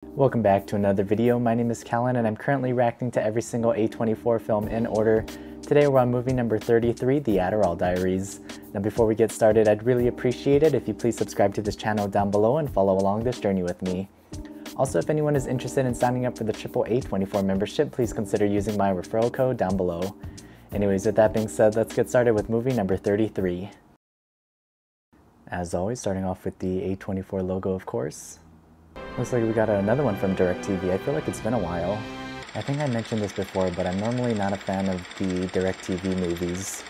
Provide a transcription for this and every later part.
Welcome back to another video. My name is Callan and I'm currently reacting to every single A24 film in order. Today we're on movie number 33, The Adderall Diaries. Now before we get started, I'd really appreciate it if you please subscribe to this channel down below and follow along this journey with me. Also, if anyone is interested in signing up for the triple A24 membership, please consider using my referral code down below. Anyways, with that being said, let's get started with movie number 33. As always, starting off with the A24 logo, of course. Looks like we got another one from DirecTV. I feel like it's been a while. I think I mentioned this before, but I'm normally not a fan of the DirecTV movies.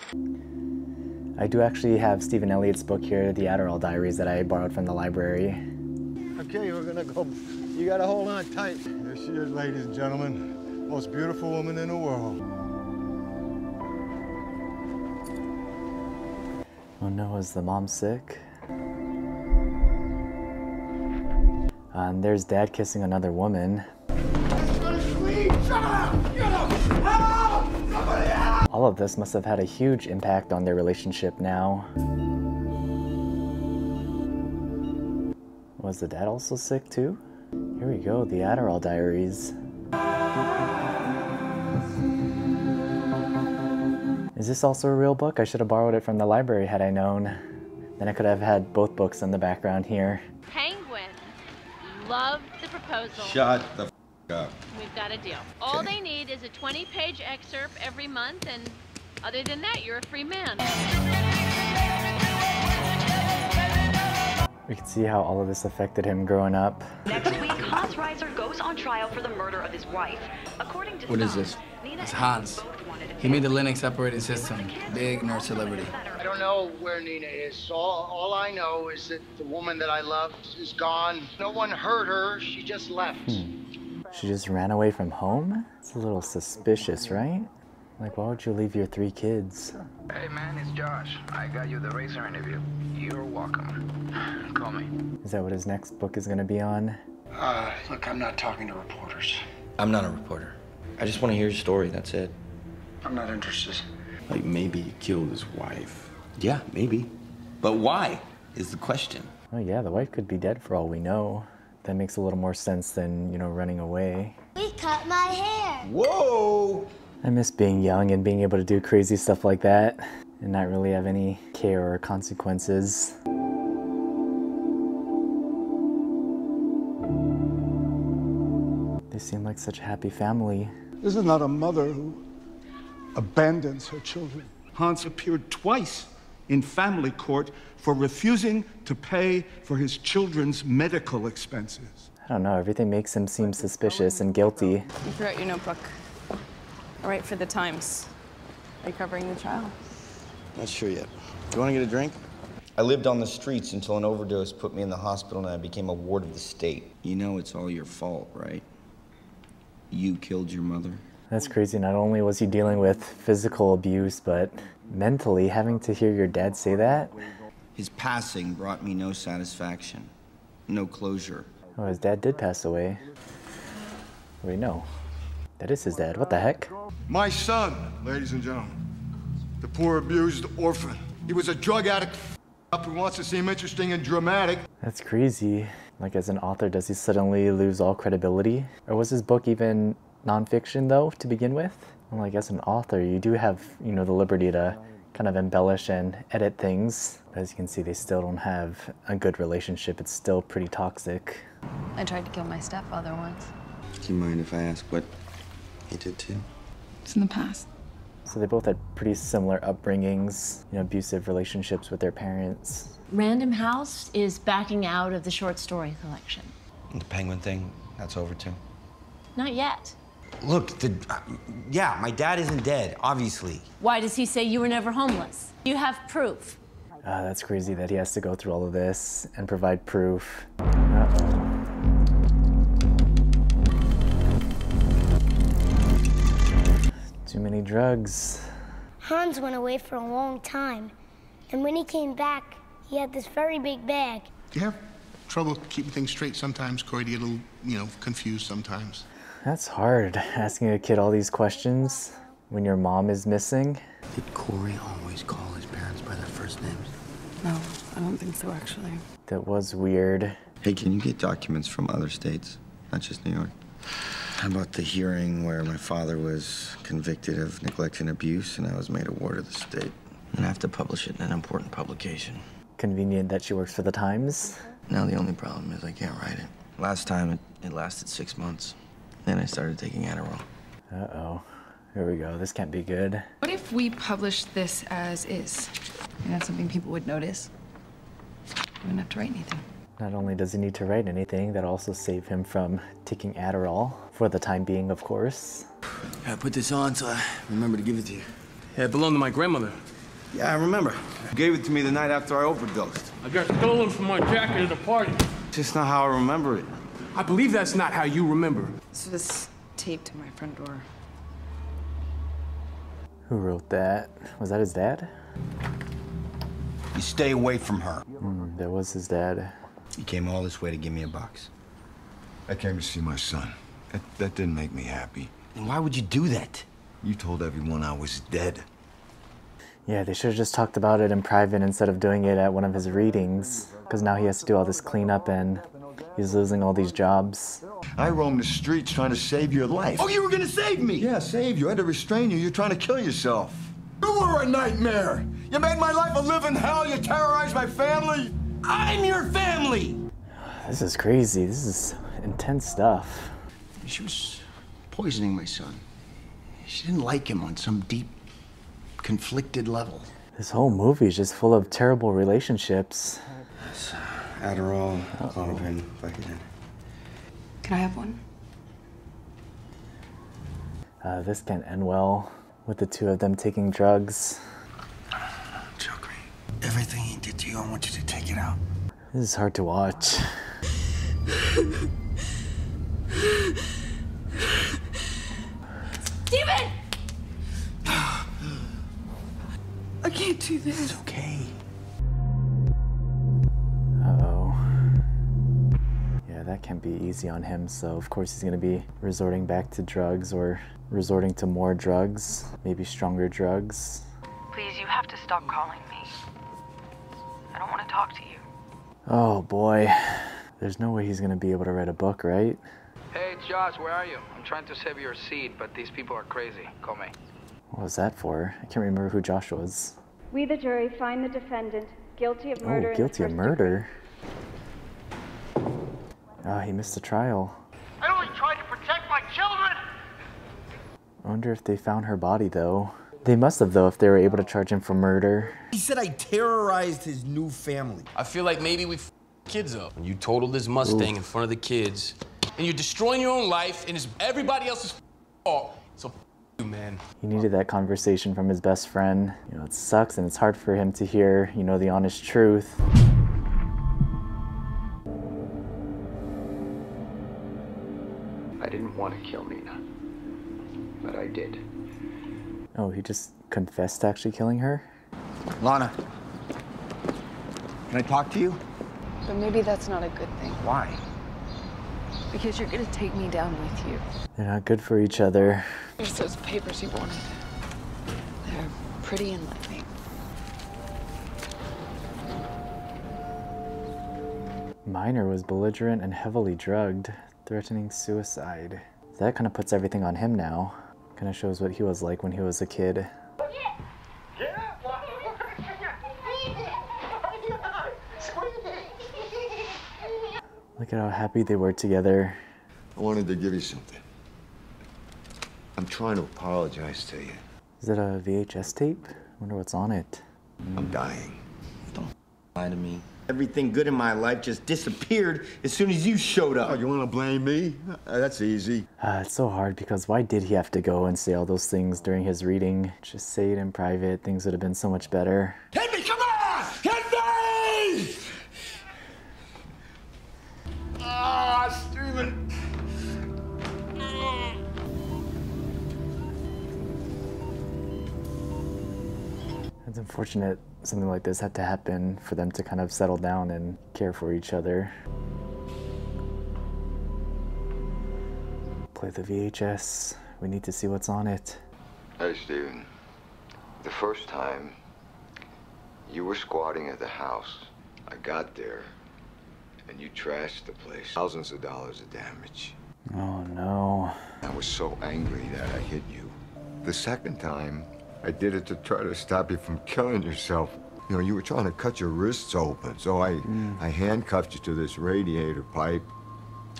I do actually have Stephen Elliott's book here, The Adderall Diaries, that I borrowed from the library. Okay, we're gonna go. You gotta hold on tight. There she is, ladies and gentlemen. Most beautiful woman in the world. Oh no, is the mom sick? And there's dad kissing another woman. All of this must have had a huge impact on their relationship now. Was the dad also sick too? Here we go, The Adderall Diaries. Is this also a real book? I should have borrowed it from the library had I known. Then I could have had both books in the background here. Love the proposal. Shut the f up. We've got a deal. All they need is a 20-page excerpt every month, and other than that, you're a free man. We can see how all of this affected him growing up. Next week, Hans Reiser goes on trial for the murder of his wife. According to What is this? It's Hans. He made the Linux operating system. Big nerd celebrity. I don't know where Nina is. All I know is that the woman that I loved is gone. No one hurt her. She just left. She just ran away from home? It's a little suspicious, right? Like, why would you leave your 3 kids? Hey man, it's Josh. I got you the Racer interview. You're welcome. Call me. Is that what his next book is gonna be on? Look, I'm not talking to reporters. I'm not a reporter. I just want to hear your story, that's it. I'm not interested. Like maybe he killed his wife. Yeah, maybe. But why is the question. Oh yeah, the wife could be dead for all we know. That makes a little more sense than, you know, running away. We cut my hair. Whoa! I miss being young and being able to do crazy stuff like that and not really have any care or consequences. They seem like such a happy family. This is not a mother who abandons her children. Hans appeared twice in family court for refusing to pay for his children's medical expenses. I don't know, everything makes him seem suspicious and guilty. You forgot your notebook. All right, for the Times. Are you covering the trial? Not sure yet. Do you want to get a drink? I lived on the streets until an overdose put me in the hospital and I became a ward of the state. You know it's all your fault, right? You killed your mother. That's crazy. Not only was he dealing with physical abuse, but mentally having to hear your dad say that. His passing brought me no satisfaction, no closure. Oh, his dad did pass away. Wait, no. That is his dad. What the heck? My son, ladies and gentlemen. The poor abused orphan. He was a drug addict who wants to seem interesting and dramatic. That's crazy. Like, as an author, does he suddenly lose all credibility? Or was his book even nonfiction, though, to begin with? Well, like, as an author, you do have, you know, the liberty to kind of embellish and edit things. But as you can see, they still don't have a good relationship. It's still pretty toxic. I tried to kill my stepfather once. Do you mind if I ask what he did too? It's in the past. So they both had pretty similar upbringings, you know, abusive relationships with their parents. Random House is backing out of the short story collection. The penguin thing, that's over too. Not yet. Look, yeah, my dad isn't dead, obviously. Why does he say you were never homeless? You have proof. That's crazy that he has to go through all of this and provide proof. Uh-oh. Too many drugs. Hans went away for a long time, and when he came back, he had this very big bag. Do you have trouble keeping things straight sometimes, Corey? Do you get a little, confused sometimes? That's hard, asking a kid all these questions when your mom is missing. Did Corey always call his parents by their first names? No, I don't think so, actually. That was weird. Hey, can you get documents from other states? not just New York. How about the hearing where my father was convicted of neglect and abuse and I was made a ward of the state? And I have to publish it in an important publication. Convenient that she works for the Times. Now the only problem is I can't write it. Last time it lasted 6 months. Then I started taking Adderall. Uh-oh. Here we go. This can't be good. What if we published this as is? And that's something people would notice. You wouldn't have to write anything. Not only does he need to write anything, that'll also save him from taking Adderall, for the time being, of course. I put this on so I remember to give it to you. Yeah, it belonged to my grandmother. Yeah, I remember. You gave it to me the night after I overdosed. I got stolen from my jacket at a party. It's just not how I remember it. I believe that's not how you remember. This was taped to my front door. Who wrote that? Was that his dad? You stay away from her. That was his dad. You came all this way to give me a box. I came to see my son. That didn't make me happy. And why would you do that? You told everyone I was dead. Yeah, they should have just talked about it in private instead of doing it at one of his readings. Because now he has to do all this cleanup and he's losing all these jobs. I roamed the streets trying to save your life. Oh, you were gonna save me? Yeah, save you. I had to restrain you. You're trying to kill yourself. You were a nightmare. You made my life a living hell. You terrorized my family. I'm your family. This is crazy. This is intense stuff. She was poisoning my son. She didn't like him on some deep, conflicted level. This whole movie is just full of terrible relationships. Adderall, chloroquine, Vicodin. Can I have one? This can't end well with the two of them taking drugs. Joker, everything he did to you, I want you to take it out. This is hard to watch. Steven! I can't do this. It's okay. Uh-oh. Yeah, that can't be easy on him, so of course he's gonna be resorting back to drugs or resorting to more drugs, maybe stronger drugs. Please, you have to stop calling me. I don't want to talk to you. Oh boy. There's no way he's gonna be able to write a book, right? Hey, Josh, where are you? I'm trying to save your seat, but these people are crazy. Call me. What was that for? I can't remember who Josh was. We, the jury, find the defendant guilty of murder. Oh, guilty of murder? Oh, he missed the trial. I only tried to protect my children! I wonder if they found her body, though. They must have, though, if they were able to charge him for murder. He said I terrorized his new family. I feel like maybe we kids up. And you totaled this Mustang in front of the kids, and you're destroying your own life, and it's everybody else's fault. So you, man. He needed that conversation from his best friend. You know, it sucks, and it's hard for him to hear, you know, the honest truth. I didn't want to kill Nina, but I did. Oh, he just confessed to actually killing her? Lana, can I talk to you? But maybe that's not a good thing. Why? Because you're gonna take me down with you. They're not good for each other. Here's those papers you wanted. They're pretty enlightening. Minor was belligerent and heavily drugged, threatening suicide. So that kind of puts everything on him now. Kind of shows what he was like when he was a kid. Look at how happy they were together. I wanted to give you something. I'm trying to apologize to you. Is it a VHS tape? Wonder what's on it. I'm dying. Don't lie to me. Everything good in my life just disappeared as soon as you showed up. Oh, you want to blame me? That's easy. It's so hard because why did he have to go and say all those things during his reading? Just say it in private. Things would have been so much better. Hit me! Come on! Hit me! Ah, Steven! It's unfortunate something like this had to happen for them to kind of settle down and care for each other. Play the VHS. We need to see what's on it. Hey, Steven. The first time you were squatting at the house, I got there and you trashed the place. Thousands of dollars of damage. Oh no. I was so angry that I hit you. The second time, I did it to try to stop you from killing yourself. You know, you were trying to cut your wrists open, so I handcuffed you to this radiator pipe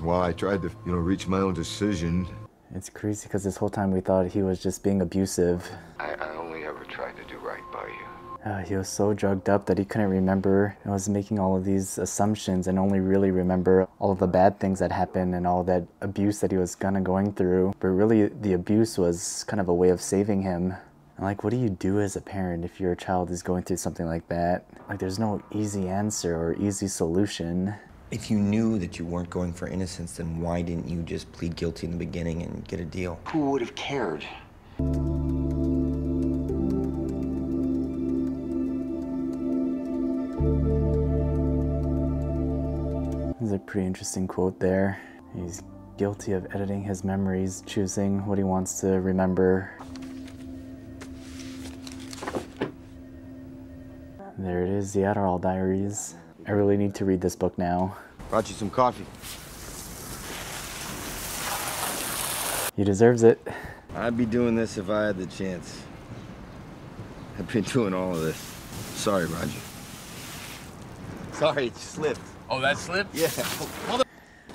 while I tried to, reach my own decision. It's crazy because this whole time we thought he was just being abusive. I only ever tried to do right by you. He was so drugged up that he couldn't remember and was making all of these assumptions and only really remember all of the bad things that happened and all that abuse that he was kind of going through. But really, the abuse was kind of a way of saving him. And like, what do you do as a parent if your child is going through something like that? Like, there's no easy answer or easy solution. If you knew that you weren't going for innocence, then why didn't you just plead guilty in the beginning and get a deal? Who would have cared? There's a pretty interesting quote there. He's guilty of editing his memories, choosing what he wants to remember. There it is, the Adderall Diaries. I really need to read this book now. Brought you some coffee. He deserves it. I'd be doing this if I had the chance. I've been doing all of this. Sorry, Roger. Sorry, it slipped. Oh, that slipped? Yeah.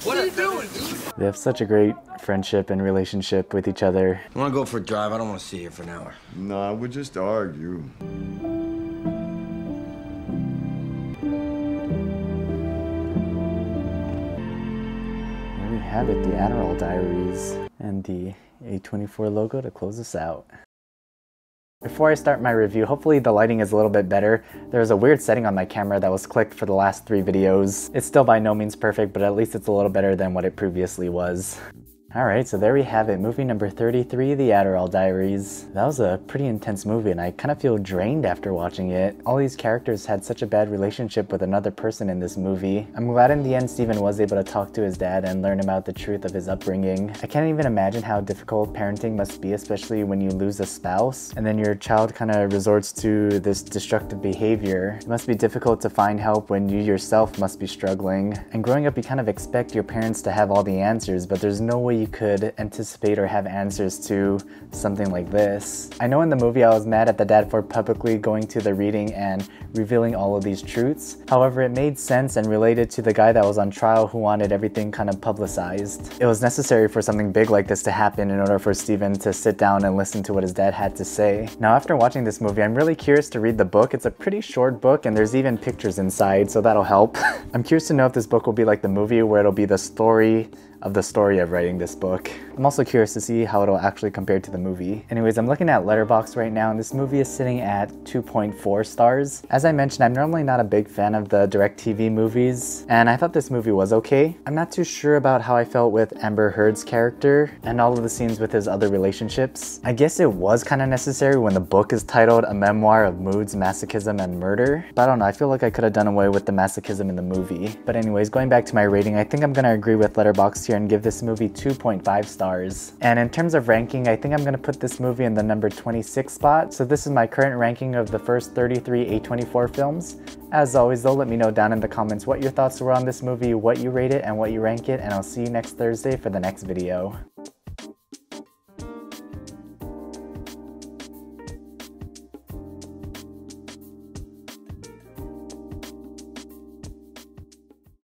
What are you doing, dude? They have such a great friendship and relationship with each other. You want to go for a drive? I don't want to sit here for an hour. No, I would just argue. There we have it, the Adderall Diaries, and the A24 logo to close us out. Before I start my review, hopefully the lighting is a little bit better. There was a weird setting on my camera that was clicked for the last 3 videos. It's still by no means perfect, but at least it's a little better than what it previously was. Alright, so there we have it, movie number 33, The Adderall Diaries. That was a pretty intense movie and I kind of feel drained after watching it. All these characters had such a bad relationship with another person in this movie. I'm glad in the end Steven was able to talk to his dad and learn about the truth of his upbringing. I can't even imagine how difficult parenting must be, especially when you lose a spouse and then your child kind of resorts to this destructive behavior. It must be difficult to find help when you yourself must be struggling. And growing up, you kind of expect your parents to have all the answers, but there's no way you could anticipate or have answers to something like this. I know in the movie I was mad at the dad for publicly going to the reading and revealing all of these truths. However, it made sense and related to the guy that was on trial who wanted everything kind of publicized. It was necessary for something big like this to happen in order for Steven to sit down and listen to what his dad had to say. Now, after watching this movie, I'm really curious to read the book. It's a pretty short book and there's even pictures inside, so that'll help. I'm curious to know if this book will be like the movie where it'll be the story of writing this book. I'm also curious to see how it'll actually compare to the movie. Anyways, I'm looking at Letterboxd right now and this movie is sitting at 2.4 stars. As I mentioned, I'm normally not a big fan of the DirecTV movies and I thought this movie was okay. I'm not too sure about how I felt with Amber Heard's character and all of the scenes with his other relationships. I guess it was kind of necessary when the book is titled A Memoir of Moods, Masochism, and Murder. But I don't know, I feel like I could have done away with the masochism in the movie. But anyways, going back to my rating, I think I'm gonna agree with Letterboxd here and give this movie 2.5 stars. And in terms of ranking, I think I'm gonna put this movie in the number 26 spot. So this is my current ranking of the first 33 A24 films. As always though, let me know down in the comments what your thoughts were on this movie, what you rate it, and what you rank it, and I'll see you next Thursday for the next video.